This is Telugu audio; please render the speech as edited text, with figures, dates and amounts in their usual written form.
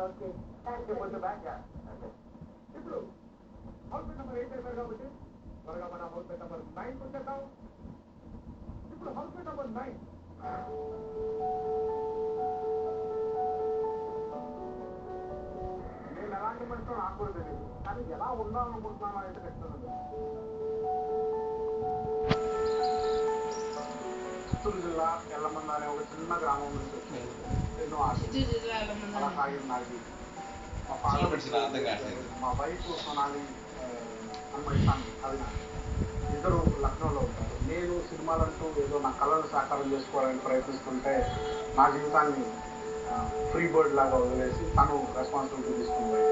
ఓకే కొంచెం బ్యాక్ ఇప్పుడు హౌస్ నెంబర్ 8 అయిపోయారు కాబట్టి త్వరగా మన హౌస్ నెంబర్ 9 వచ్చేద్దాం. ఇప్పుడు హౌస్ నెంబర్ 9 నేను ఎలాంటి మనిషితో నాకు కూడా తెలియదు, కానీ ఎలా ఉండాలనుకుంటున్నానో అయితే చెప్తున్నాను. చిత్తూరు జిల్లా ఎల్లమంద అనే ఒక చిన్న గ్రామం నుంచి వచ్చాను. ఎన్నో ఆశలు అలా సాగింది నాకు. మా వైఫ్ సోనాలి అమ్మాయిస్తాను అది నాకు. ఇద్దరు లక్నోలో ఉంటారు. నేను సినిమాలంటూ ఏదో నా కళను సాకారం చేసుకోవాలని ప్రయత్నిస్తుంటే నా జీవితాన్ని ఫ్రీ బర్డ్ లాగా వదిలేసి తను రెస్పాన్సిబిలిటీ తీసుకుని